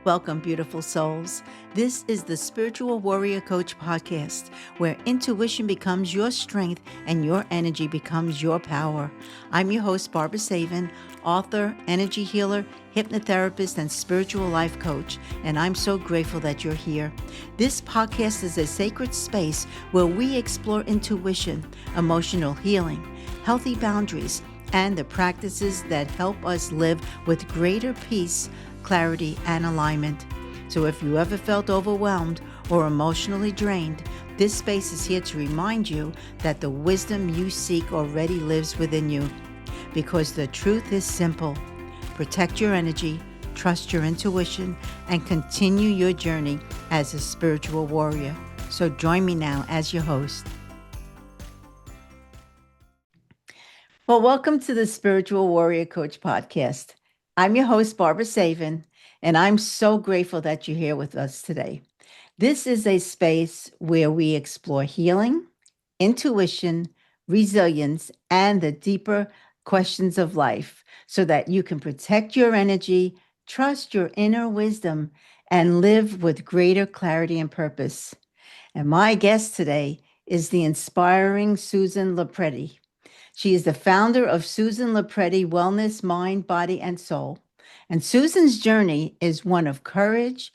Welcome, beautiful souls. This is the Spiritual Warrior Coach podcast, where intuition becomes your strength and your energy becomes your power. I'm your host, Barbara Savin, author, energy healer, hypnotherapist, and spiritual life coach, and I'm so grateful that you're here. This podcast is a sacred space where we explore intuition, emotional healing, healthy boundaries, and the practices that help us live with greater peace, clarity, and alignment. So if you ever felt overwhelmed or emotionally drained, this space is here to remind you that the wisdom you seek already lives within you. Because the truth is simple. Protect your energy, trust your intuition, and continue your journey as a spiritual warrior. So join me now as your host. Well, welcome to the Spiritual Warrior Coach podcast. I'm your host, Barbara Savin, and I'm so grateful that you're here with us today. This is a space where we explore healing, intuition, resilience, and the deeper questions of life so that you can protect your energy, trust your inner wisdom, and live with greater clarity and purpose. And my guest today is the inspiring Susan Lopresti. She is the founder of Susan Lopresti Wellness, Mind, Body, and Soul. And Susan's journey is one of courage,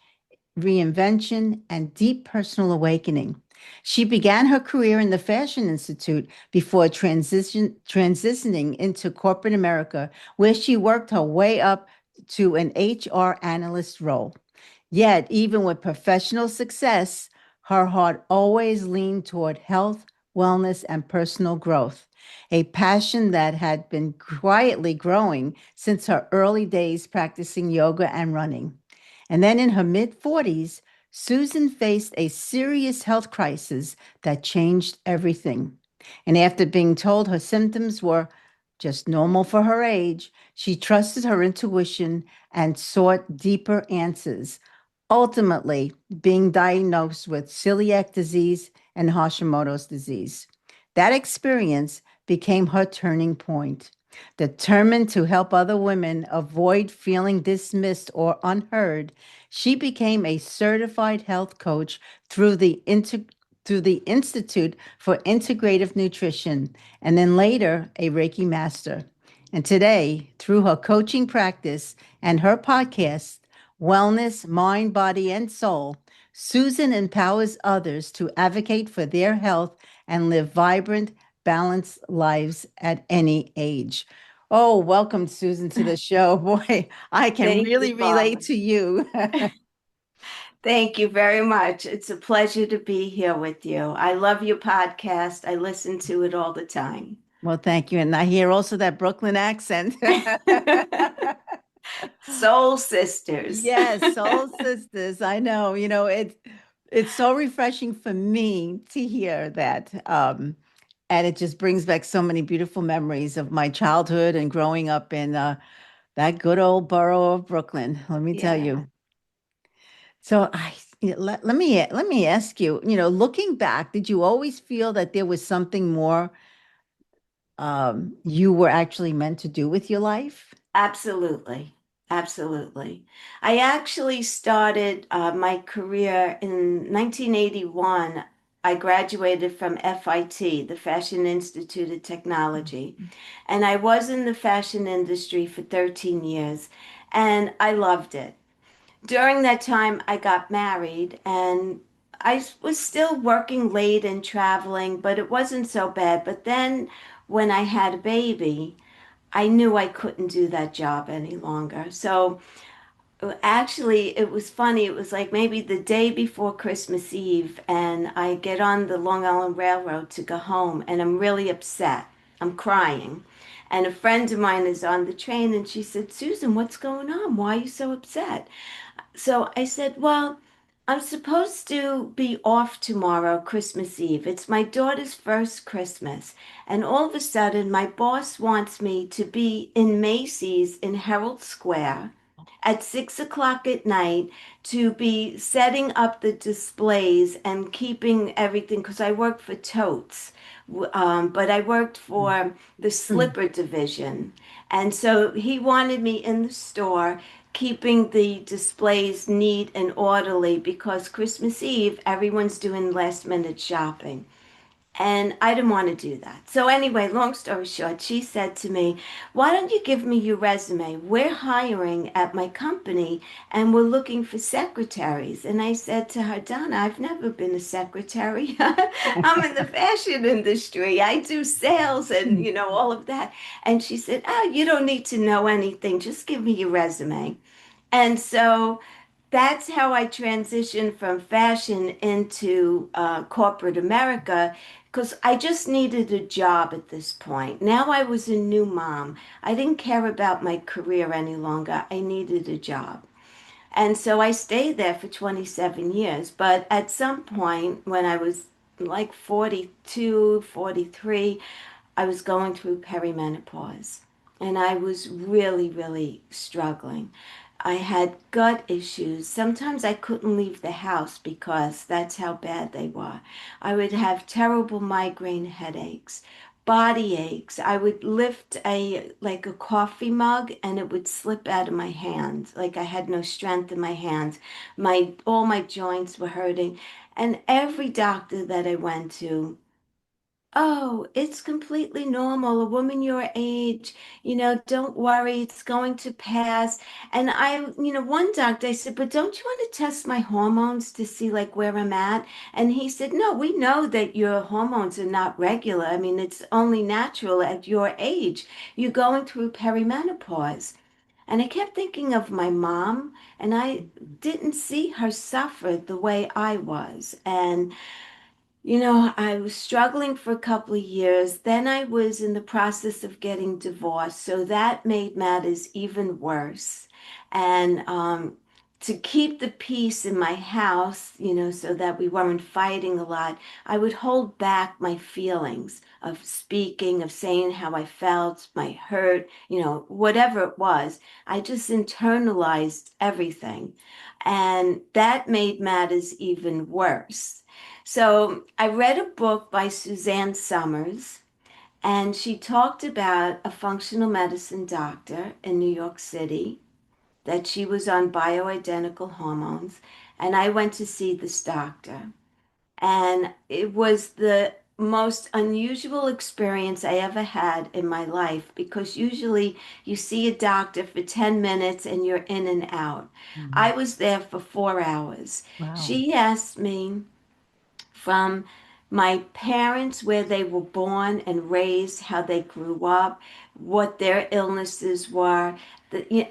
reinvention, and deep personal awakening. She began her career in the Fashion Institute before transitioning into corporate America, where she worked her way up to an HR analyst role. Yet, even with professional success, her heart always leaned toward health, wellness, and personal growth, a passion that had been quietly growing since her early days practicing yoga and running. And then in her mid-40s, Susan faced a serious health crisis that changed everything. And after being told her symptoms were just normal for her age, she trusted her intuition and sought deeper answers, ultimately being diagnosed with celiac disease and Hashimoto's disease. That experience became her turning point. Determined to help other women avoid feeling dismissed or unheard, she became a certified health coach through the Institute for Integrative Nutrition, and then later a Reiki master. And today, through her coaching practice and her podcast, Wellness, Mind, Body, and Soul, Susan empowers others to advocate for their health and live vibrant, balanced lives at any age. Oh, welcome, Susan, to the show. Boy, I can Thank really you, Bob. relate to you. Thank you very much. It's a pleasure to be here with you. I love your podcast. I listen to it all the time. Well, thank you. And I hear also that Brooklyn accent. Soul sisters. Yes, soul sisters. I know, it's so refreshing for me to hear that. And it just brings back so many beautiful memories of my childhood and growing up in that good old borough of Brooklyn, let me tell Yeah, you. So let me ask you, looking back, did you always feel that there was something more you were actually meant to do with your life? absolutely. Absolutely. I actually started my career in 1981. I graduated from FIT, the Fashion Institute of Technology, and I was in the fashion industry for 13 years, and I loved it. During that time, I got married and I was still working late and traveling, but it wasn't so bad. But then when I had a baby, I knew I couldn't do that job any longer. So actually, it was funny. It was like maybe the day before Christmas Eve, and I get on the Long Island Railroad to go home, and I'm really upset. I'm crying. And a friend of mine is on the train, and she said, Susan, what's going on? Why are you so upset? So I said, well, I'm supposed to be off tomorrow, Christmas Eve. It's my daughter's first Christmas. And all of a sudden, my boss wants me to be in Macy's in Herald Square at 6 o'clock at night to be setting up the displays and keeping everything because I worked for Totes, but I worked for the Mm. slipper division. And so he wanted me in the store keeping the displays neat and orderly because Christmas Eve, everyone's doing last minute shopping. And I didn't want to do that. So, anyway, long story short, she said to me, "Why don't you give me your resume? We're hiring at my company and we're looking for secretaries." And I said to her, "Donna, I've never been a secretary. I'm in the fashion industry. I do sales and, all of that." And she said, "Oh, you don't need to know anything. Just give me your resume." And so that's how I transitioned from fashion into corporate America because I just needed a job at this point. Now I was a new mom. I didn't care about my career any longer. I needed a job. And so I stayed there for 27 years. But at some point, when I was like 42, 43, I was going through perimenopause and I was really, really struggling. I had gut issues. Sometimes I couldn't leave the house because that's how bad they were. I would have terrible migraine headaches, body aches. I would lift a coffee mug and it would slip out of my hand. Like I had no strength in my hands. All my joints were hurting. And every doctor that I went to, "Oh, it's completely normal. A woman your age, don't worry, it's going to pass." And one doctor, I said, "But don't you want to test my hormones to see like where I'm at?" And he said, "No, we know that your hormones are not regular. I mean, it's only natural at your age. You're going through perimenopause." And I kept thinking of my mom, and I didn't see her suffer the way I was. And I was struggling for a couple of years. Then I was in the process of getting divorced. So that made matters even worse. And to keep the peace in my house, so that we weren't fighting a lot, I would hold back my feelings of speaking, of saying how I felt, my hurt, whatever it was. I just internalized everything. And that made matters even worse. So I read a book by Suzanne Summers, and she talked about a functional medicine doctor in New York City that she was on bioidentical hormones. And I went to see this doctor, and it was the most unusual experience I ever had in my life because usually you see a doctor for 10 minutes and you're in and out. Mhm. I was there for 4 hours. Wow. She asked me from my parents, where they were born and raised, how they grew up, what their illnesses were.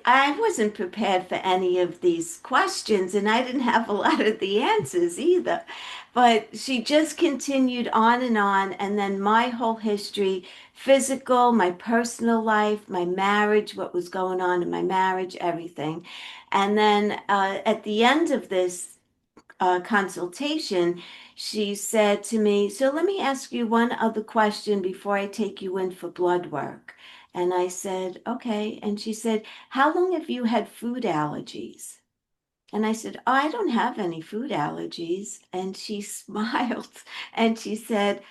I wasn't prepared for any of these questions, and I didn't have a lot of the answers either. But she just continued on, and then my whole history, physical, my personal life, my marriage, what was going on in my marriage, everything. And then at the end of this consultation, she said to me, "So let me ask you one other question before I take you in for blood work." And I said, "Okay." And she said, "How long have you had food allergies?" And I said, "Oh, I don't have any food allergies." And she smiled and she said,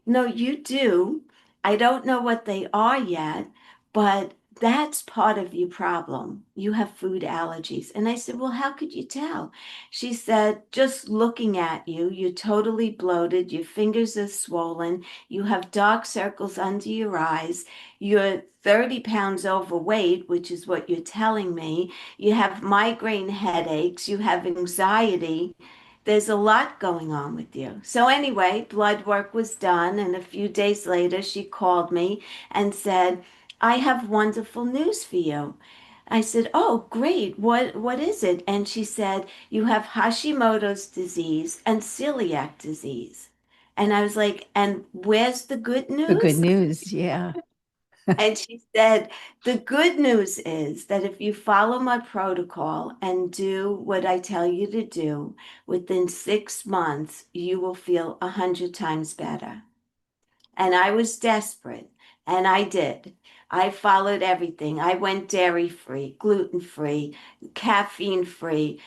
"No, you do. I don't know what they are yet, but that's part of your problem. You have food allergies." And I said, "Well, how could you tell?" She said, "Just looking at you, you're totally bloated. Your fingers are swollen. You have dark circles under your eyes. You're 30 pounds overweight, which is what you're telling me. You have migraine headaches. You have anxiety. There's a lot going on with you." So anyway, blood work was done, and a few days later she called me and said, "I have wonderful news for you." I said, "Oh, great. What is it?" And she said, "You have Hashimoto's disease and celiac disease." And I was like, "And where's the good The good news?" news. Yeah. And she said, "The good news is that if you follow my protocol and do what I tell you to do, within 6 months, you will feel 100 times better." And I was desperate, and I did. I followed everything. I went dairy free, gluten free, caffeine free,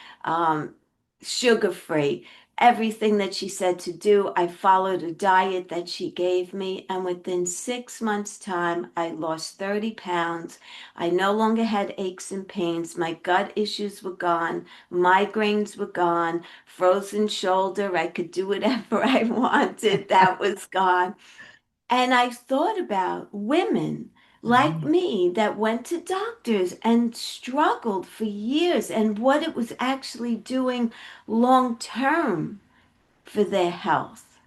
sugar free. everything that she said to do. I followed a diet that she gave me, and within 6 months' time, I lost 30 pounds. I no longer had aches and pains. My gut issues were gone. Migraines were gone. Frozen shoulder, I could do whatever I wanted. That was gone. And I thought about women like Mhm. me that went to doctors and struggled for years and what it was actually doing long term for their health.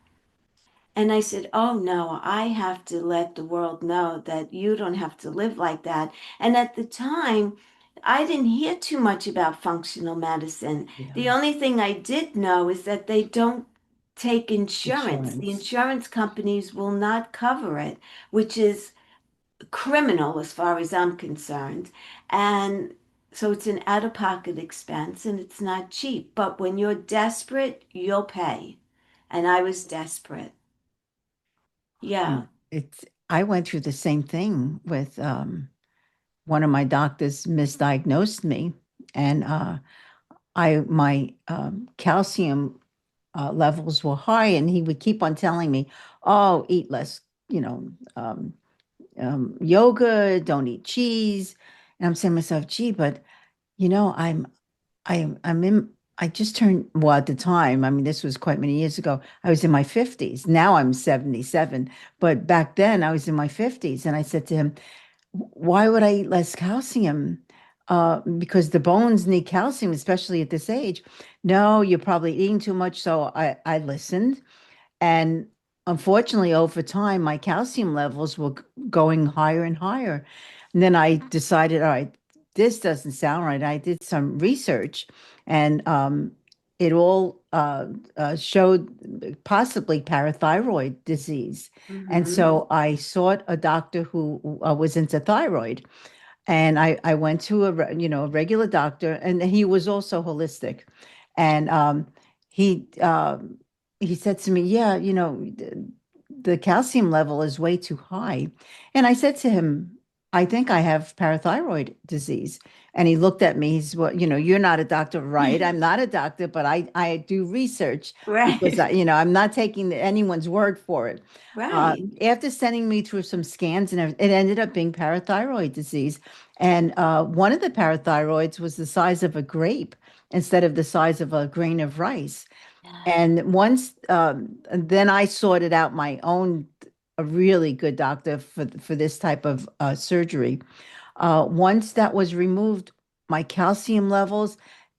And I said, oh no, I have to let the world know that you don't have to live like that. And at the time, I didn't hear too much about functional medicine. The Yeah. only thing I did know is that they don't take insurance. The Insurance. insurance companies will not cover it, which is criminal as far as I'm concerned. And so it's an out-of-pocket expense and it's not cheap. But when you're desperate, you'll pay. And I was desperate. Yeah. It's I went through the same thing with one of my doctors misdiagnosed me, and I my calcium levels were high, and he would keep on telling me, "Oh, eat less, you know, yogurt, don't eat cheese." And I'm saying to myself, "Gee, but I'm in. I just turned, well, at the time, I mean, this was quite many years ago. I was in my 50s. Now I'm 77, but back then I was in my 50s, and I said to him, why would I eat less calcium? Because the bones need calcium, especially at this age. No, you're probably eating too much. So I listened. And unfortunately, over time, my calcium levels were going higher and higher. And then I decided, all right, this doesn't sound right. I did some research, and it all showed possibly parathyroid disease. And Mm-hmm. so I sought a doctor who was into thyroid, and I went to a regular doctor, and he was also holistic, and he he said to me, yeah, the calcium level is way too high. And I said to him, I think I have parathyroid disease. And he looked at me. He's, well, you're not a doctor, right? I'm not a doctor, but I do research because Right. I'm not taking anyone's word for it. Right. After sending me through some scans and everything, it ended up being parathyroid disease. And one of the parathyroids was the size of a grape instead of the size of a grain of rice. Yeah. And then I sorted out my own, a really good doctor for this type of surgery. Once that was removed, my calcium levels,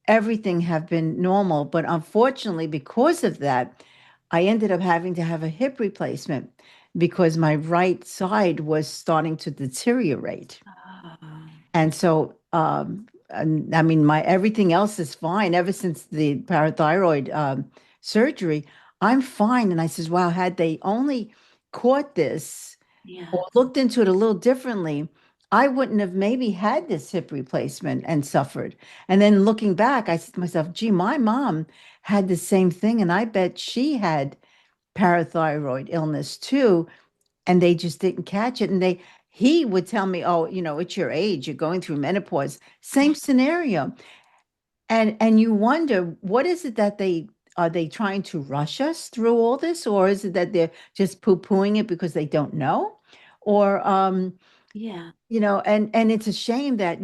everything have been normal. But unfortunately, because of that, I ended up having to have a hip replacement because my right side was starting to deteriorate. Oh, And so, and I mean, my everything else is fine ever since the parathyroid surgery. I'm fine. And I says, wow, had they only caught this or yes. looked into it a little differently, I wouldn't have maybe had this hip replacement and suffered. And then looking back, I said to myself, gee, my mom had the same thing, and I bet she had parathyroid illness too, and they just didn't catch it. And he would tell me, oh, it's your age, you're going through menopause. Same scenario. And you wonder, what is it that they are they trying to rush us through all this, or is it that they're just poo-pooing it because they don't know? Or Yeah. and it's a shame that,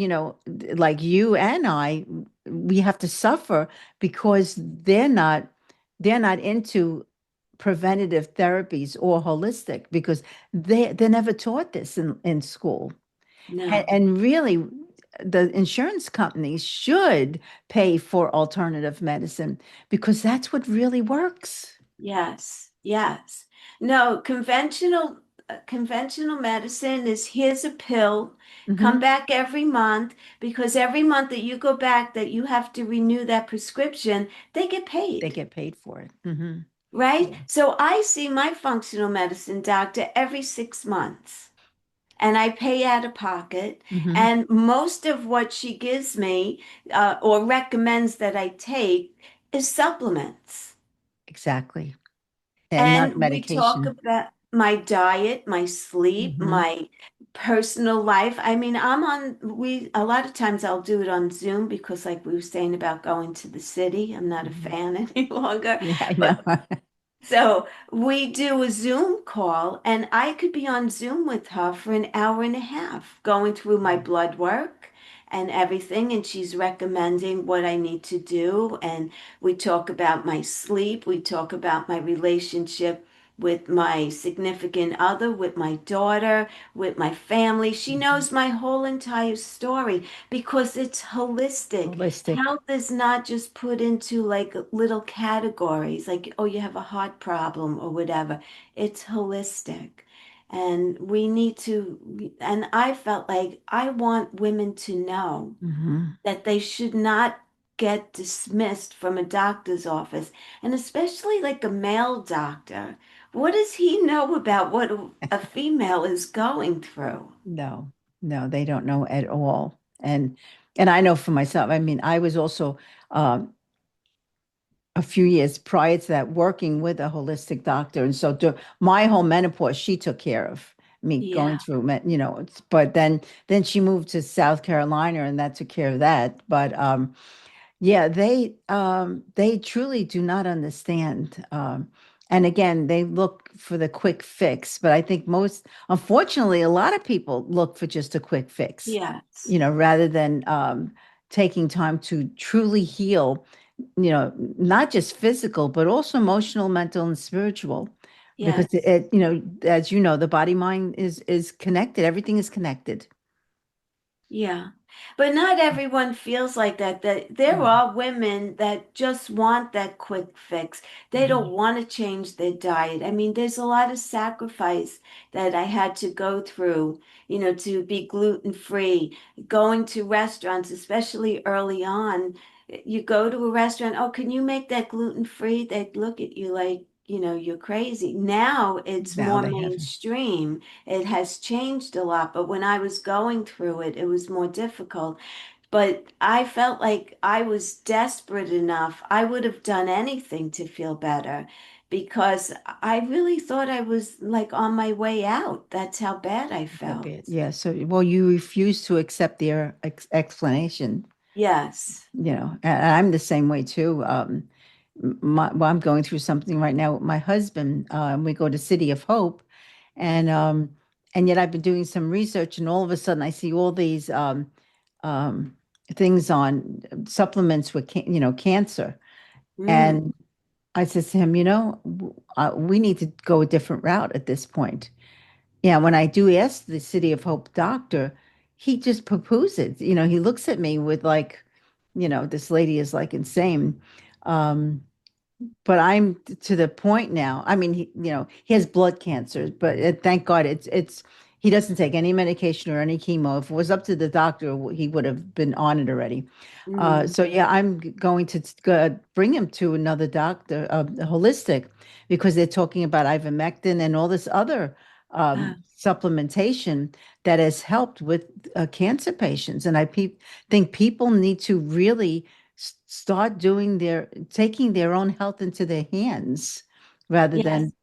like you and I, we have to suffer because they're not into preventative therapies or holistic because they're never taught this in school. And, No. and really, the insurance companies should pay for alternative medicine because that's what really works. Yes. Yes. No, conventional medicine is here's a pill, come Hmm. back every month because every month that you go back that you have to renew that prescription, they get They paid. get paid for it. Hmm. Right? Yeah. So I see my functional medicine doctor every 6 months and I pay out of pocket. Hmm. And most of what she gives me or recommends that I take is supplements. Exactly. And not And we talk medication. about my diet, my sleep, Hmm. my personal life. I mean, a lot of times I'll do it on Zoom because, like we were saying about going to the city, I'm not a Mhm. fan any longer. Yeah, I know. But so we do a Zoom call, and I could be on Zoom with her for an hour and a half, going through my blood work and everything. And she's recommending what I need to do. And we talk about my sleep, we talk about my relationship with my significant other, with my daughter, with my family. She Mhm. knows my whole entire story because it's holistic. Holistic. Health is not just put into like little categories, like, oh, you have a heart problem or whatever. It's holistic. And we need to, and I felt like I want women to know Hmm. that they should not get dismissed from a doctor's office, and especially like a male doctor. What does he know about what a female is going through? No, no, they don't know at all. And I know for myself, I mean, I was also um, a few years prior to that working with a holistic doctor. And so my whole menopause, she took care of me going Yeah, through, but then she moved to South Carolina and that took care of that. But yeah, they truly do not understand. And again, they look for the quick fix, but I think unfortunately, a lot of people look for just a quick fix, yes, rather than taking time to truly heal, not just physical, but also emotional, mental, and spiritual. Because yes. as you know, the body mind is connected. Everything is connected. Yeah. But not everyone feels like that. That there No. are women that just want that quick fix. They don't Mhm. want to change their diet. I mean, there's a lot of sacrifice that I had to go through, to be gluten free, going to restaurants, especially early on. You go to a restaurant, oh, can you make that gluten free? They'd look at you like, you're crazy. Now it's Now more they have. mainstream. It has changed a lot, but when I was going through it, it was more difficult. But I felt like I was desperate enough. I would have done anything to feel better because I really thought I was like on my way out. That's how bad I So bad. felt. Yeah. So, well, you refuse to accept their explanation, Yes. and I'm the same way too. Well, I'm going through something right now with my husband. We go to City of Hope, and yet I've been doing some research, and all of a sudden I see all these um, things on supplements with cancer, Mm. and I said to him, we need to go a different route at this point. Yeah, when I do ask the City of Hope doctor, he just poo-poos it. He looks at me with like, this lady is like insane. Um, but I'm to the point now. I mean, he has blood cancer, but thank God he doesn't take any medication or any chemo. If it was up to the doctor, he would have been on it already. Mm. So yeah, I'm going to bring him to another doctor, holistic, because they're talking about ivermectin and all this other Uh, supplementation that has helped with cancer patients. And think people need to really start taking their own health into their hands rather yes. than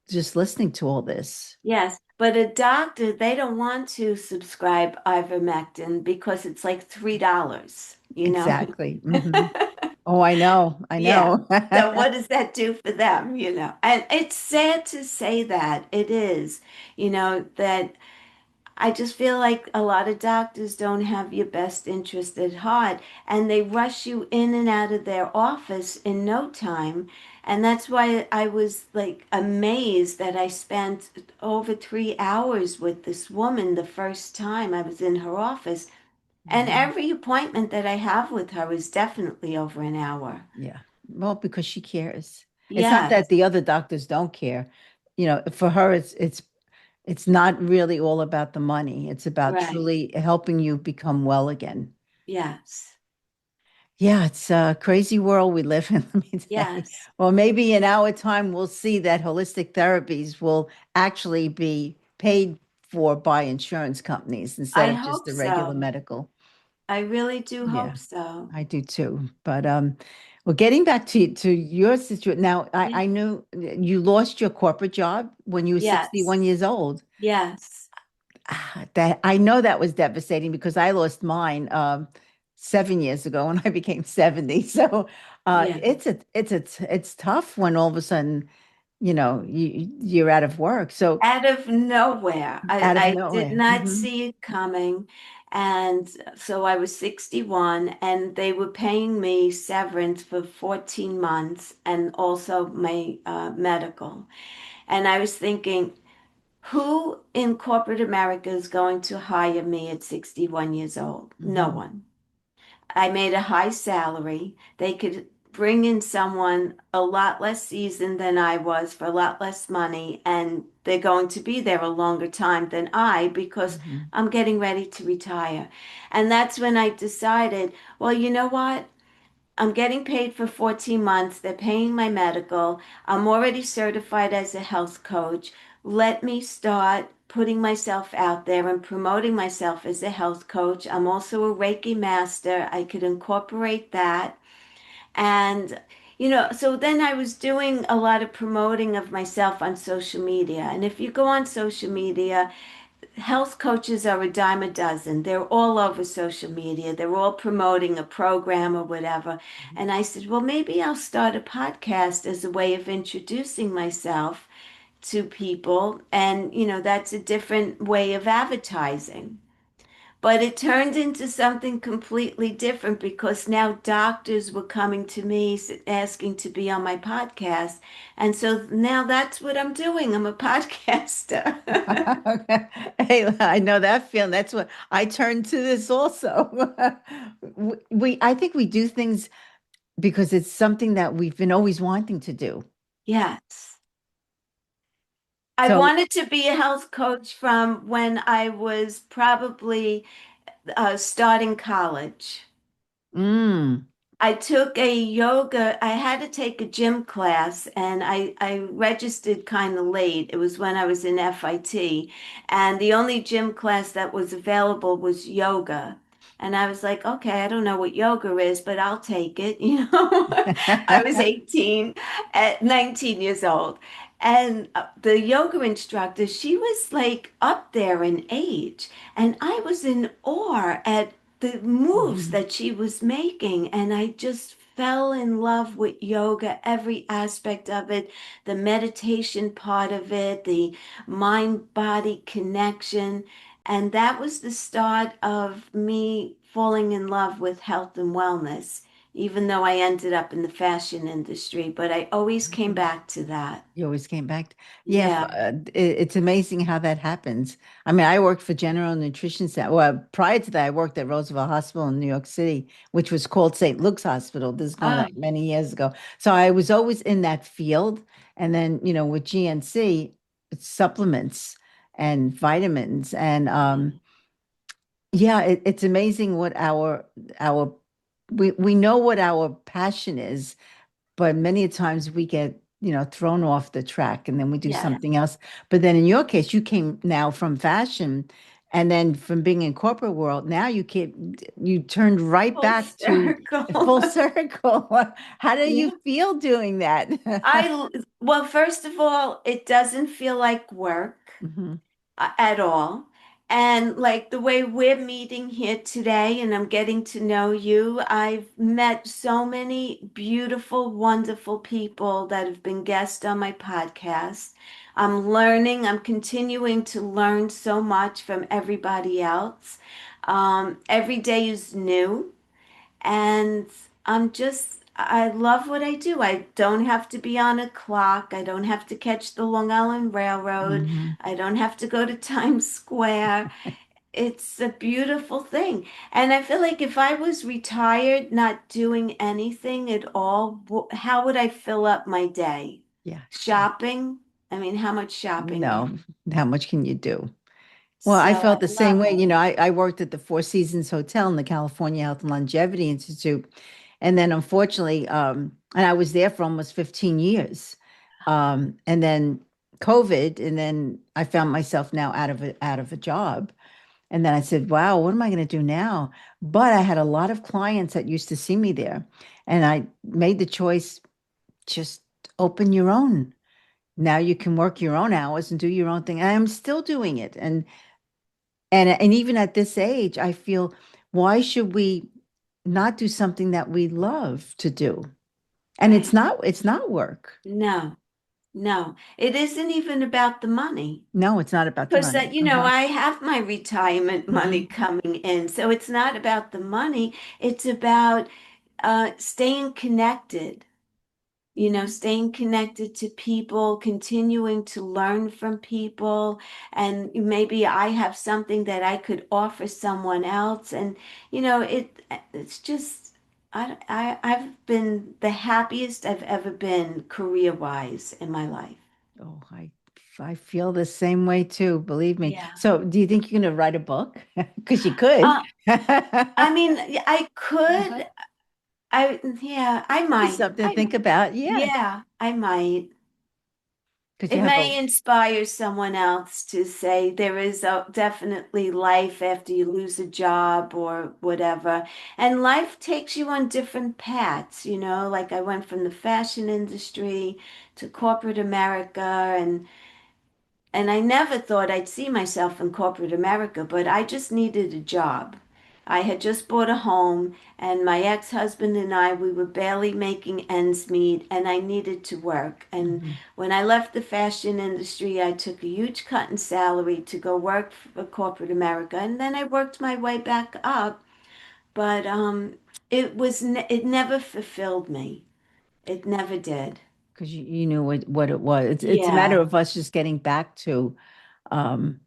just listening to all this. Yes. But a doctor, they don't want to subscribe ivermectin because it's like $3. Exactly. Oh, I know. I Yeah. know. So what does that do for them? And it's sad to say that. It is, that I just feel like a lot of doctors don't have your best interest at heart and they rush you in and out of their office in no time. And that's why I was like amazed that I spent over 3 hours with this woman the first time I was in her office. And Mhm. every appointment that I have with her is definitely over an hour. Yeah. Well, because she cares. It's not Yes, that the other doctors don't care. For her, it's not really all about the money. It's about right. truly helping you become well again. Yes, Yeah, it's a crazy world we live in, let me say. yes. Well, maybe in our time, we'll see that holistic therapies will actually be paid for by insurance companies instead I of just hope the regular so. medical. I really do Yeah, hope so. I do too. But well, getting back to your situation now, I knew you lost your corporate job when you were Yes, 61 years old. yes. that I know that was devastating because I lost mine 7 years ago when I became 70. So Yeah. it's tough when all of a sudden, you're out of work. So Out of nowhere. out of I did nowhere. not Hmm. see it coming. And so I was 61, and they were paying me severance for 14 months and also my medical. And I was thinking, who in corporate America is going to hire me at 61 years old? No Hmm. one. I made a high salary. They could bring in someone a lot less seasoned than I was for a lot less money, and they're going to be there a longer time than I because Hmm. I'm getting ready to retire. And that's when I decided, well, you know what? I'm getting paid for 14 months. They're paying my medical. I'm already certified as a health coach. Let me start putting myself out there and promoting myself as a health coach. I'm also a Reiki master. I could incorporate that. And, so then I was doing a lot of promoting of myself on social media. And if you go on social media, health coaches are a dime a dozen. They're all over social media. They're all promoting a program or whatever. And I said, well, maybe I'll start a podcast as a way of introducing myself to people. And, that's a different way of advertising. But it turned into something completely different because now doctors were coming to me asking to be on my podcast. And so now that's what I'm doing. I'm a podcaster. Okay. Hey, I know that feeling. That's what I turn to this also. I think we do things because it's something that we've been always wanting to do. Yes. I So, wanted to be a health coach from when I was probably starting college. mm. I took I had to take a gym class and I registered kind of late. It was when I was in FIT, and the only gym class that was available was yoga. And I was like, okay, I don't know what yoga is, but I'll take it. I was 18 at 19 years old. And the yoga instructor, she was like up there in age. And I was in awe at the moves Mhm. that she was making. And I just fell in love with yoga, every aspect of it, the meditation part of it, the mind body connection. And that was the start of me falling in love with health and wellness, even though I ended up in the fashion industry. But I always came back to that. You always came back. Yeah, Yeah. it's amazing how that happens. I mean, I worked for General Nutrition Center. Well, prior to that, I worked at Roosevelt Hospital in New York City, which was called St. Luke's Hospital. This is going Oh, back many years ago. So I was always in that field. And then, with GNC, it's supplements and vitamins. And yeah, it's amazing what our we know what our passion is, but many times we get thrown off the track and then we do yeah. something else. But then in your case, you came now from fashion, and then from being in corporate world, now you turned right Full back to circle. full circle. How do you Yeah. feel doing that? Well, first of all, it doesn't feel like work Hmm. at all. And like the way we're meeting here today, and I'm getting to know you, I've met so many beautiful, wonderful people that have been guests on my podcast. I'm continuing to learn so much from everybody else. Every day is new. And I love what I do. I don't have to be on a clock. I don't have to catch the Long Island Railroad. Hmm. I don't have to go to Times Square. It's a beautiful thing. And I feel like if I was retired, not doing anything at all, how would I fill up my day? Yeah. Shopping? I mean, how much shopping can? No, how much can you do? Well, I So I felt the same love way. it. I worked at the Four Seasons Hotel in the California Health and Longevity Institute. And then unfortunately, and I was there for almost 15 years. And then COVID, and then I found myself now out of a job. And then I said, wow, what am I going to do now? But I had a lot of clients that used to see me there. And I made the choice, just open your own. Now you can work your own hours and do your own thing. And I'm still doing it. And And even at this age, I feel, why should we not do something that we love to do? And Right. it's not work. No, no, it isn't even about the money. No, it's not about the Because that, money. Uh-huh. I have my retirement money Hmm. coming in. So it's not about the money. It's about staying connected, staying connected to people, continuing to learn from people. And maybe I have something that I could offer someone else. And, it's just, I've been the happiest I've ever been career-wise in my life. Oh, I feel the same way too, believe me. Yeah. So, do you think you're going to write a book? Because you could. Uh, I mean, I Uh-huh. could. Yeah, I Just might. something to think about. Yeah, Yeah, I might. because you It have a. may inspire someone else to say there is definitely life after you lose a job or whatever. And life takes you on different paths, like I went from the fashion industry to corporate America, and I never thought I'd see myself in corporate America, but I just needed a job. I had just bought a home, and my ex-husband and I, we were barely making ends meet, and I needed to work. And Mhm. when I left the fashion industry, I took a huge cut in salary to go work for corporate America, and then I worked my way back up. But it never fulfilled me. It never did. Because you knew what it was. It's a matter Yeah. of us just getting back um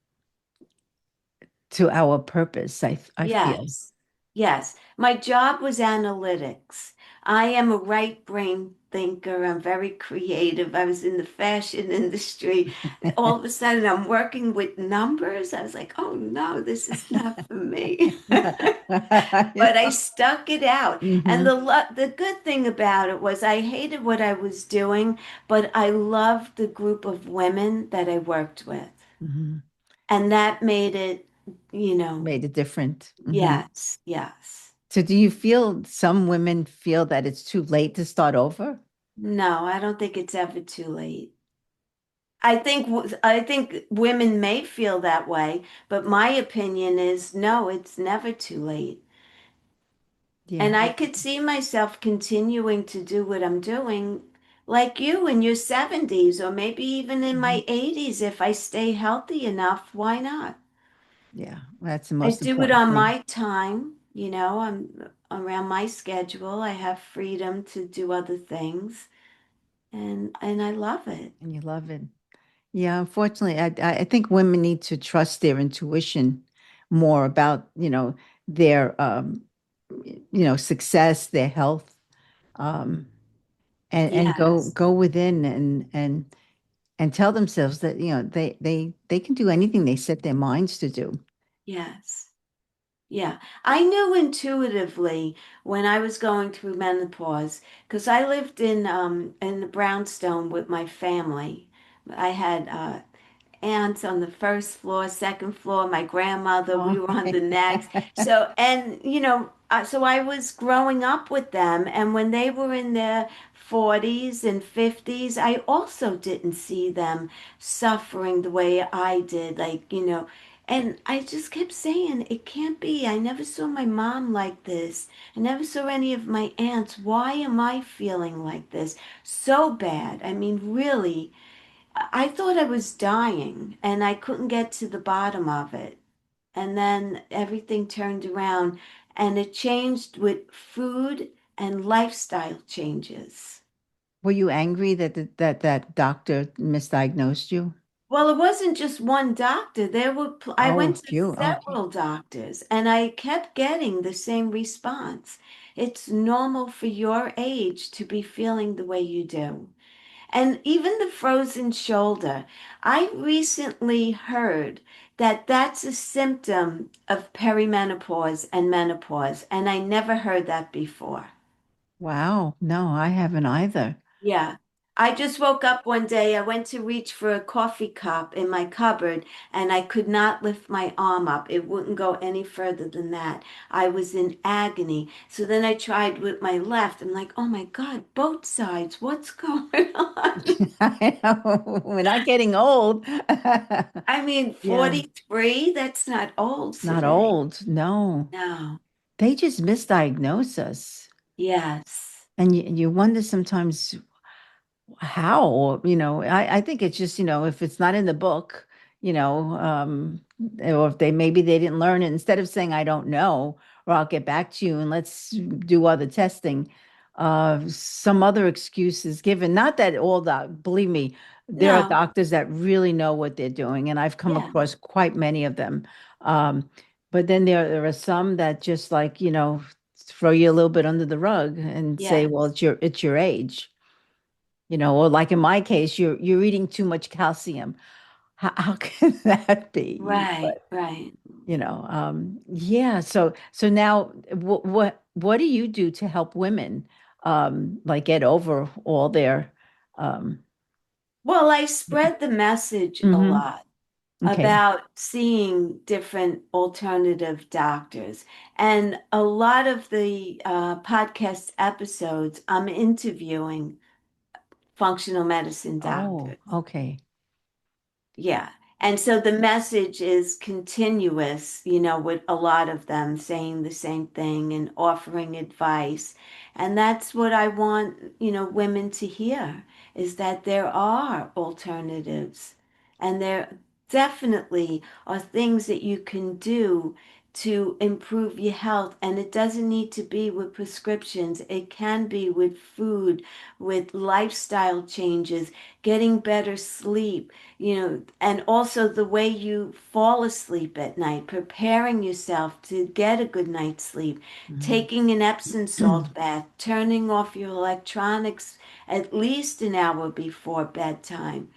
to our purpose, I feel. Yes, yes. My job was analytics. I am a right brain thinker. I'm very creative. I was in the fashion industry. All of a sudden, I'm working with numbers. I was like, oh no, this is not for me. But I stuck it out. And Hmm. the good thing about it was I hated what I was doing, but I loved the group of women that I worked with. Hmm. And that made it, you know, Made it different. Hmm. yes, yes. So do you feel some women feel that it's too late to start over? No, I don't think it's ever too late. I think women may feel that way, but my opinion is no, it's never too late. Yeah. And I could see myself continuing to do what I'm doing, like you in your 70s, or maybe even in Mhm. my 80s if I stay healthy enough. Why not? Yeah, that's the I most do it important on thing. my time, I'm around my schedule. I have freedom to do other things, and I love it. And you love it. Yeah, unfortunately, I think women need to trust their intuition more about, their success, their health, um, and Yes, go within and tell themselves that, they can do anything they set their minds to do. yes. Yeah, I knew intuitively when I was going through menopause because I lived in the brownstone with my family. I had aunts on the first floor, second floor, my grandmother, we Oh. were on the next. So, and so I was growing up with them, and when they were in their 40s and 50s, I also didn't see them suffering the way I did, and I just kept saying, it can't be. I never saw my mom like this. I never saw any of my aunts. Why am I feeling like this? So bad. I mean, really. I thought I was dying and I couldn't get to the bottom of it. And then everything turned around and it changed with food and lifestyle changes. Were you angry that that doctor misdiagnosed you? Well, it wasn't just one doctor. I Oh, a went to few. Okay. several doctors and I kept getting the same response. It's normal for your age to be feeling the way you do. And even the frozen shoulder, I recently heard that that's a symptom of perimenopause and menopause, and I never heard that before. Wow. No, I haven't either. Yeah. I just woke up one day. I went to reach for a coffee cup in my cupboard and I could not lift my arm up. It wouldn't go any further than that. I was in agony. So then I tried with my left. I'm like, oh my God, both sides. What's going on? I know. We're not getting old. I mean, Yeah, 43, that's not old not today. old. No, No. they just misdiagnose us. Yes. And you wonder sometimes how, or, I think it's just, if it's not in the book, or if maybe they didn't learn it, instead of saying, I don't know, or I'll get back to you and let's do other testing, some other excuse is given. Not that believe me, there are No. doctors that really know what they're doing, and I've come Yeah. across quite many of them. Um, but then there are some that just like, throw you a little bit under the rug and say, Yeah. well, it's your age. Or like in my case, you're eating too much calcium. How can that be? Right. But Right. yeah. So now, what do you do to help women, like get over all their, um, Well, I spread the message a hmm lot okay. about seeing different alternative doctors. And a lot of the podcast episodes, I'm interviewing functional medicine Oh, doctors. okay. Yeah. And so the message is continuous, with a lot of them saying the same thing and offering advice. And that's what I want, women to hear is that there are alternatives. And there definitely are things that you can do to improve your health. And it doesn't need to be with prescriptions, it can be with food, with lifestyle changes, getting better sleep, and also the way you fall asleep at night, preparing yourself to get a good night's sleep, Mhm. taking an Epsom salt bath, turning off your electronics at least an hour before bedtime,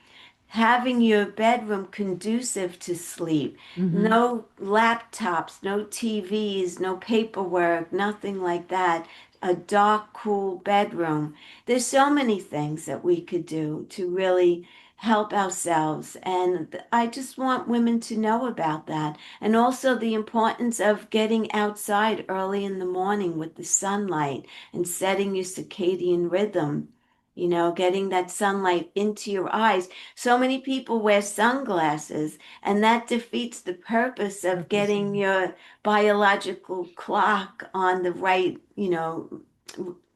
having your bedroom conducive to sleep, hmm no laptops, no TVs, no paperwork, nothing like that. A dark, cool bedroom. There's so many things that we could do to really help ourselves. And I just want women to know about that. And also the importance of getting outside early in the morning with the sunlight and setting your circadian rhythm. Getting that sunlight into your eyes. So many people wear sunglasses, and that defeats the purpose of Purpose. getting your biological clock on the right,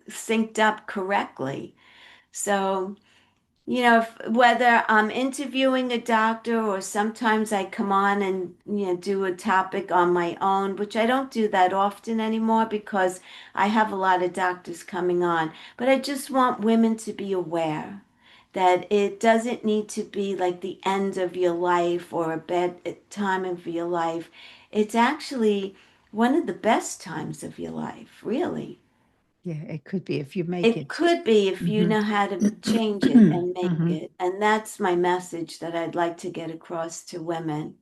synced up correctly. So, whether I'm interviewing a doctor or sometimes I come on and, do a topic on my own, which I don't do that often anymore because I have a lot of doctors coming on. But I just want women to be aware that it doesn't need to be like the end of your life or a bad time of your life. It's actually one of the best times of your life, really. Yeah, it could be if you make It it. could be if you hmm know how to change it and make hmm it. And that's my message that I'd like to get across to women.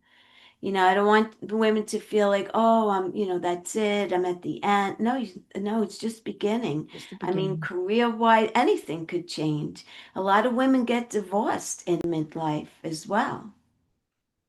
I don't want the women to feel like, oh, that's it. I'm at the end. No, no, it's just beginning. Just the I mean, beginning. career-wise, anything could change. A lot of women get divorced in midlife as well.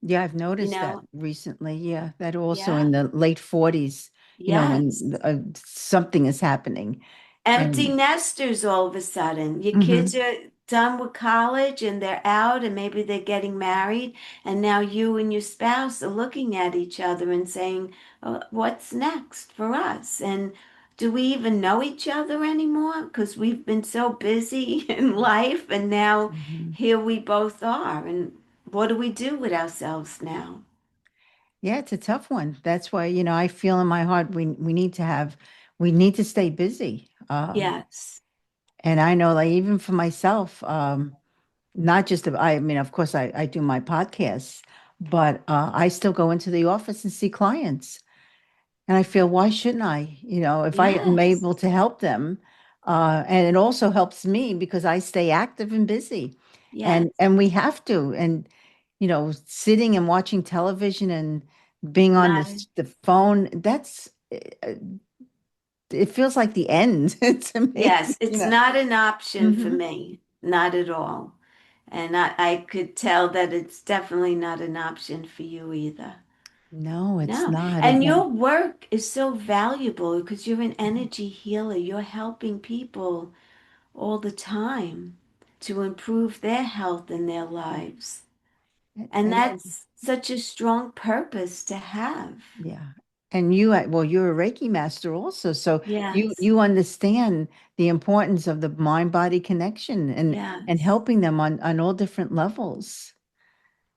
Yeah, I've You noticed that know? recently. Yeah, that also in Yeah. the late 40s, when Yes. something is happening. Empty And nesters all of a sudden. Your kids hmm are done with college and they're out and maybe they're getting married. And now you and your spouse are looking at each other and saying, oh, what's next for us? And do we even know each other anymore? Because we've been so busy in life and now hmm here we both are. And what do we do with ourselves now? Yeah, it's a tough one. That's why, I feel in my heart we need to stay busy. Yes. And I know, like, even for myself, not just, I mean, of course, I do my podcasts, but I still go into the office and see clients. And I feel, why shouldn't I? If I am Yes. able to help them, and it also helps me because I stay active and busy, and Yes. and we have to. And sitting and watching television and being on Not, the phone, uh, it feels like the end to me. yes. It's not an option for hmm me. not at all. And I could tell that it's definitely not an option for you either. No, it's No. not. And Again. your work is so valuable because you're an energy healer. You're helping people all the time to improve their health and their lives. And And that's such a strong purpose to have. yeah. And well, you're a Reiki master also. So Yes. you understand the importance of the mind-body connection and Yes. helping them on all different levels.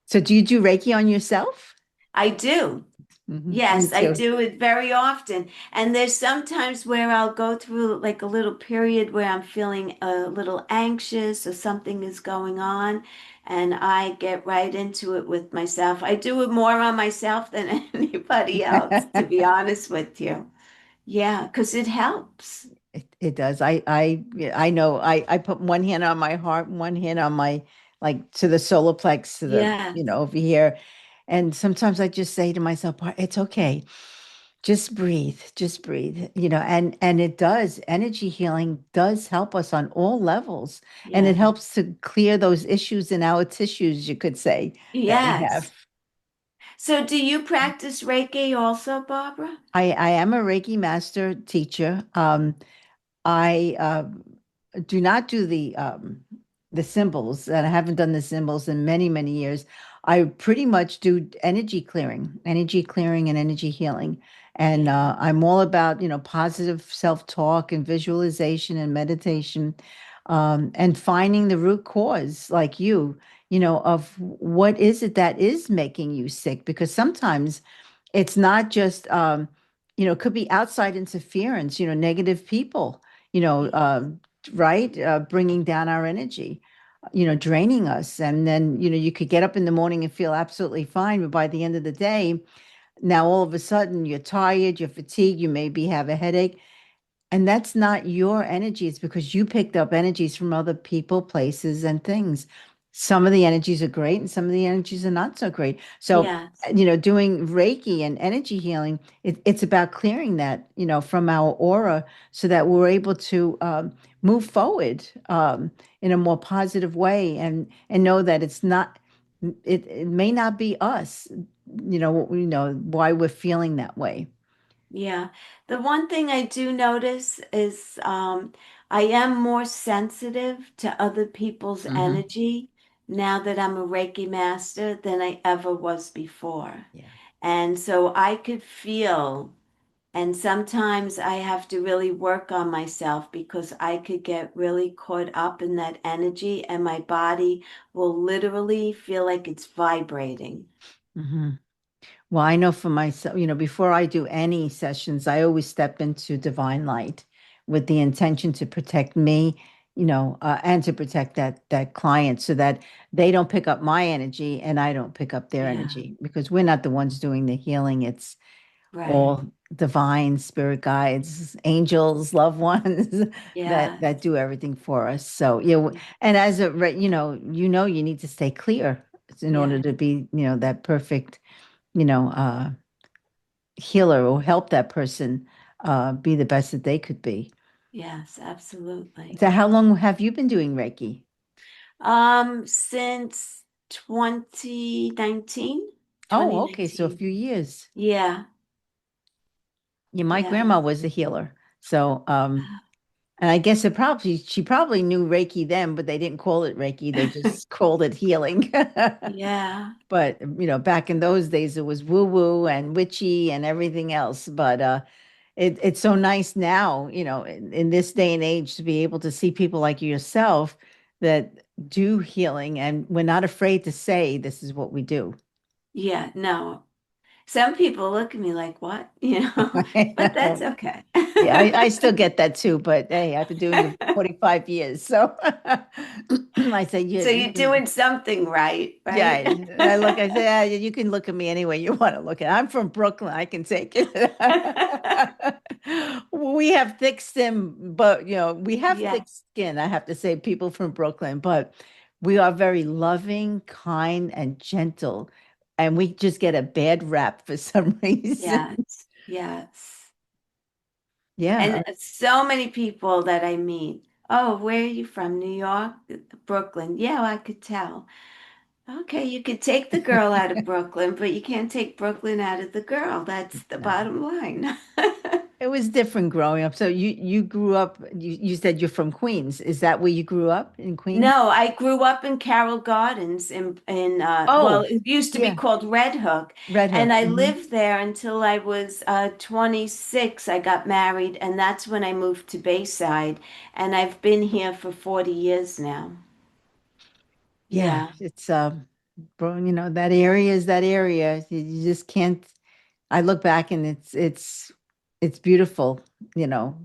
So do you do Reiki on yourself? I do. Me Yes, I too. do it very often. And there's sometimes where I'll go through like a little period where I'm feeling a little anxious or something is going on, and I get right into it with myself. I do it more on myself than anybody else, to be honest with you. Yeah, because it helps. It does. Yeah, I know. I put one hand on my heart, one hand on my like to the solar plex to the, Yes, over here. And sometimes I just say to myself, it's okay. Just breathe, and it does. Energy healing does help us on all levels. And it yes, helps to clear those issues in our tissues, you could say, that we have. yes. So do you practice Reiki also, Barbara? I am a Reiki master teacher. I do not do the symbols, and I haven't done the symbols in many, many years. I pretty much do energy clearing and energy healing. And Yeah, I'm all about, positive self-talk and visualization and meditation, and finding the root cause, like of what is it that is making you sick? Because sometimes it's not just, it could be outside interference, negative people, you know, yeah, um, right? Bringing down our energy, draining us. And then, you could get up in the morning and feel absolutely fine. But by the end of the day, now all of a sudden you're tired, you're fatigued, you maybe have a headache. And that's not your energy. It's because you picked up energies from other people, places, and things. Some of the energies are great and some of the energies are not so great. So, yes, doing Reiki and energy healing, it's about clearing that, from our aura so that we're able to move forward in a more positive way and know that it may not be us, why we're feeling that way. yeah. The one thing I do notice is I am more sensitive to other people's Hmm. energy now that I'm a Reiki master than I ever was before. Yeah. And so I could feel, and sometimes I have to really work on myself because I could get really caught up in that energy and my body will literally feel like it's vibrating. Hmm. Well, I know for myself, before I do any sessions, I always step into divine light with the intention to protect me, and to protect that client so that they don't pick up my energy and I don't pick up their Yeah, energy because we're not the ones doing the healing. It's right. all divine spirit guides, angels, loved ones Yeah, that do everything for us. So, and as you need to stay clear in order yeah, to be, that perfect, you know, uh healer or help that person be the best that they could be. yes, absolutely. So how long have you been doing Reiki? Since 2019, Oh, okay. So a 2019. few years. Yeah, Yeah, my yeah, grandma was a healer. So, and I guess she probably knew Reiki then, but they didn't call it Reiki. They just called it healing. yeah, But, back in those days, it was woo woo and witchy and everything else. But it's so nice now, in this day and age to be able to see people like yourself that do healing, and we're not afraid to say this is what we do. yeah. No, some people look at me like, what? But that's okay. Yeah, I still get that too, but hey, I've been doing it for 45 years. So I say, So you you're can. doing something right, Yeah, right? I say, you can look at me any way you want to look at. I'm from Brooklyn. I can take it. We have thick skin, but we have Yeah, thick skin. I have to say, people from Brooklyn, but we are very loving, kind, and gentle, and we just get a bad rap for some reason. yes, yes. Yeah. And so many people that I meet. Oh, where are you from? New York? Brooklyn? Yeah, I could tell. Okay, you could take the girl out of Brooklyn, but you can't take Brooklyn out of the girl. That's the No. bottom line. It was different growing up. So you grew up, you said you're from Queens. Is that where you grew up in Queens? No, I grew up in Carroll Gardens well, Oh, it used to be yeah, called Red Hook, Red and Hook. I lived there until I was 26. I got married, and that's when I moved to Bayside, and I've been here for 40 years now. Yeah, Yeah. it's bro, that area is that area. You just can't. I look back and it's beautiful,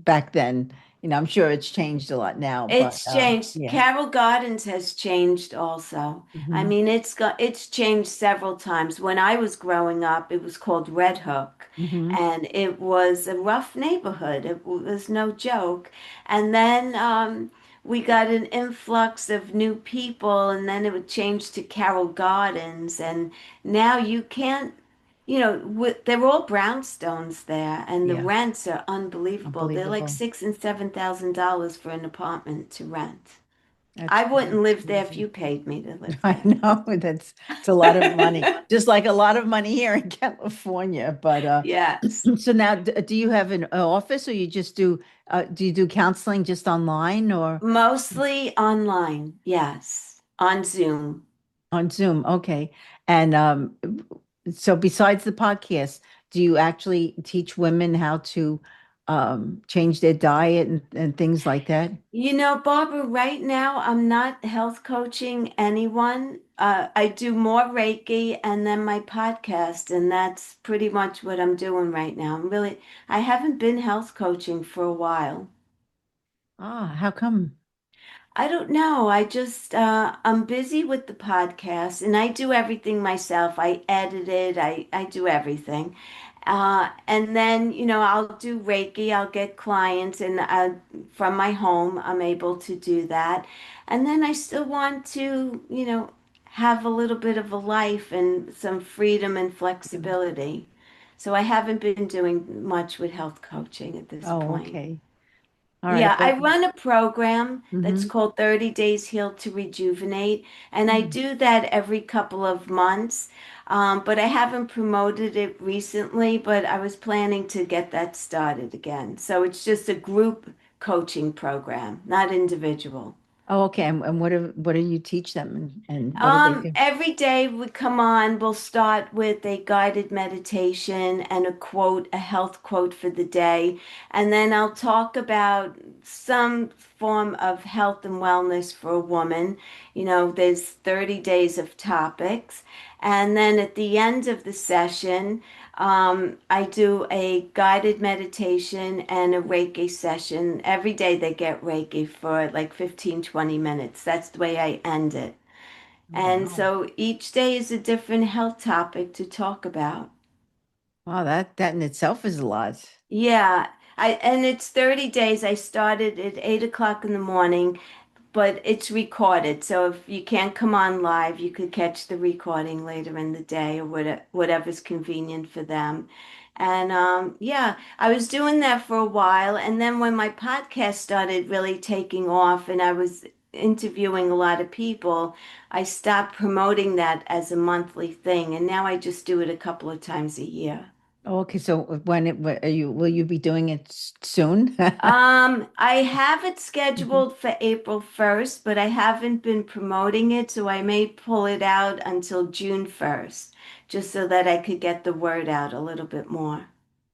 back then. I'm sure it's changed a lot now, but It's changed. yeah. Carroll Gardens has changed also. I Hmm. mean, it's changed several times. When I was growing up, it was called Red Hook, Hmm. and it was a rough neighborhood. It was no joke. And then we got an influx of new people, and then it would change to Carroll Gardens, and now you can't. They're all brownstones there, and the Yeah, rents are unbelievable. They're like unbelievable. $6,000 and $7,000 for an apartment to rent. That's I wouldn't live there if crazy. you paid me to live I there. know it's a lot of money, just like a lot of money here in California. But Yes, so now, do you have an office, or you just do you do counseling just online or mostly online. Yes, on Zoom. on Zoom? Okay. And so besides the podcast, do you actually teach women how to change their diet and things like that? Barbara, right now I'm not health coaching anyone. I do more Reiki and then my podcast, and that's pretty much what I'm doing right now. I haven't been health coaching for a while. Ah, how come? I don't know. I'm busy with the podcast and I do everything myself. I edit it, I do everything. And then, I'll do Reiki, I'll get clients and from my home, I'm able to do that. And then I still want to, have a little bit of a life and some freedom and flexibility. So I haven't been doing much with health coaching at this Oh, point. okay. All right. Yeah, I run a program that's Mm-hmm. called 30 Days Heal to Rejuvenate, and I do that every couple of months. But I haven't promoted it recently, but I was planning to get that started again. So it's just a group coaching program, not individual. Oh, okay. And what do you teach them and what do they do? Every day we come on, we'll start with a guided meditation and a quote, a health quote for the day. And then I'll talk about some form of health and wellness for a woman. There's 30 days of topics. And then at the end of the session, I do a guided meditation and a Reiki session. Every day they get Reiki for like 15, 20 minutes. That's the way I end it. And Wow. so each day is a different health topic to talk about. Wow, that in itself is a lot. Yeah, and it's 30 days. I started at 8 o'clock in the morning, but it's recorded. So if you can't come on live, you could catch the recording later in the day or whatever's convenient for them. And yeah, I was doing that for a while. And then when my podcast started really taking off and I was interviewing a lot of people, I stopped promoting that as a monthly thing. And now I just do it a couple of times a year. Oh, okay. So will you be doing it soon? I have it Mhm. scheduled for April 1st, but I haven't been promoting it, so I may pull it out until June 1st, just so that I could get the word out a little bit more.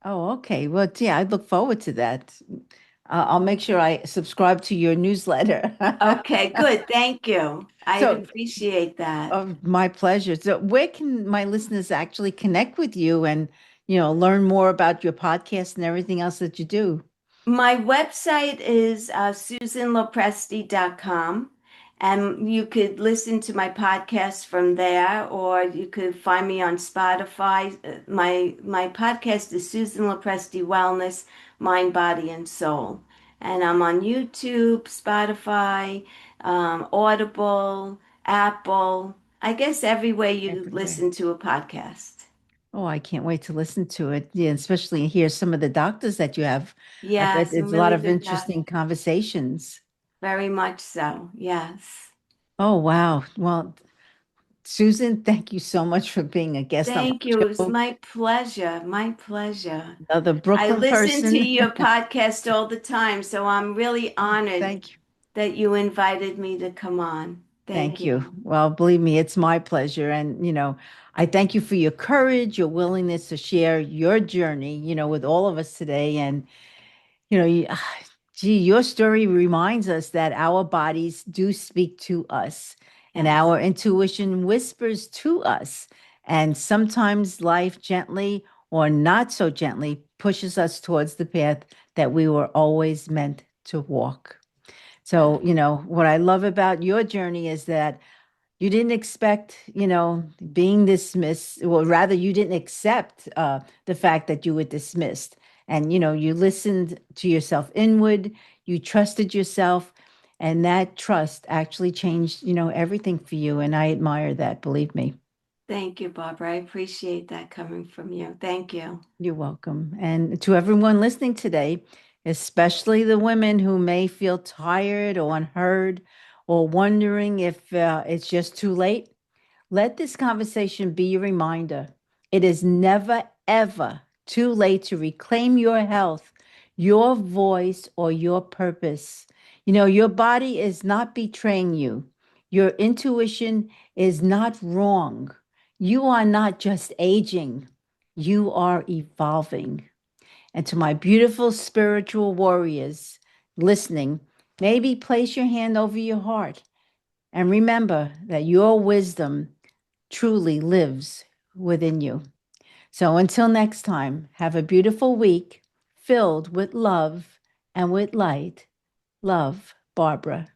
Oh, okay. Well, yeah, I look forward to that. I'll make sure I subscribe to your newsletter. Okay, good. Thank you. I'd So, appreciate that. my pleasure. So, where can my listeners actually connect with you and, learn more about your podcast and everything else that you do? My website is susanlopresti.com, and you could listen to my podcast from there, or you could find me on Spotify. My podcast is Susan Lopresti Wellness, Mind, Body, and Soul, and I'm on YouTube, Spotify, Audible, Apple. I guess everywhere you Everywhere. listen to a podcast. Oh, I can't wait to listen to it. Yeah, especially hear some of the doctors that you have. I Yeah, bet some it's a lot really of good. interesting conversations. Very much so. Yes. Oh, wow. Well, Susan, thank you so much for being a guest on Thank you. It my was show. my pleasure. My pleasure. Another I Brooklyn listen to person. your podcast all the time, so I'm really honored Thank you. that you invited me to come on. Thank Thank you. you. Well, believe me, it's my pleasure. And, I thank you for your courage, your willingness to share your journey, with all of us today. And, gee, your story reminds us that our bodies do speak to us and Yes. our intuition whispers to us. And sometimes life gently or not so gently pushes us towards the path that we were always meant to walk. So, what I love about your journey is that you didn't expect, being dismissed. Well, rather, you didn't accept the fact that you were dismissed. And, you listened to yourself inward, you trusted yourself, and that trust actually changed, everything for you. And I admire that, believe me. Thank you, Barbara. I appreciate that coming from you. Thank you. You're welcome. And to everyone listening today, especially the women who may feel tired or unheard or wondering if it's just too late, let this conversation be a reminder. It is never, ever too late to reclaim your health, your voice, or your purpose. Your body is not betraying you. Your intuition is not wrong. You are not just aging, you are evolving. And to my beautiful spiritual warriors listening, maybe place your hand over your heart and remember that your wisdom truly lives within you. So until next time, have a beautiful week filled with love and with light. Love, Barbara.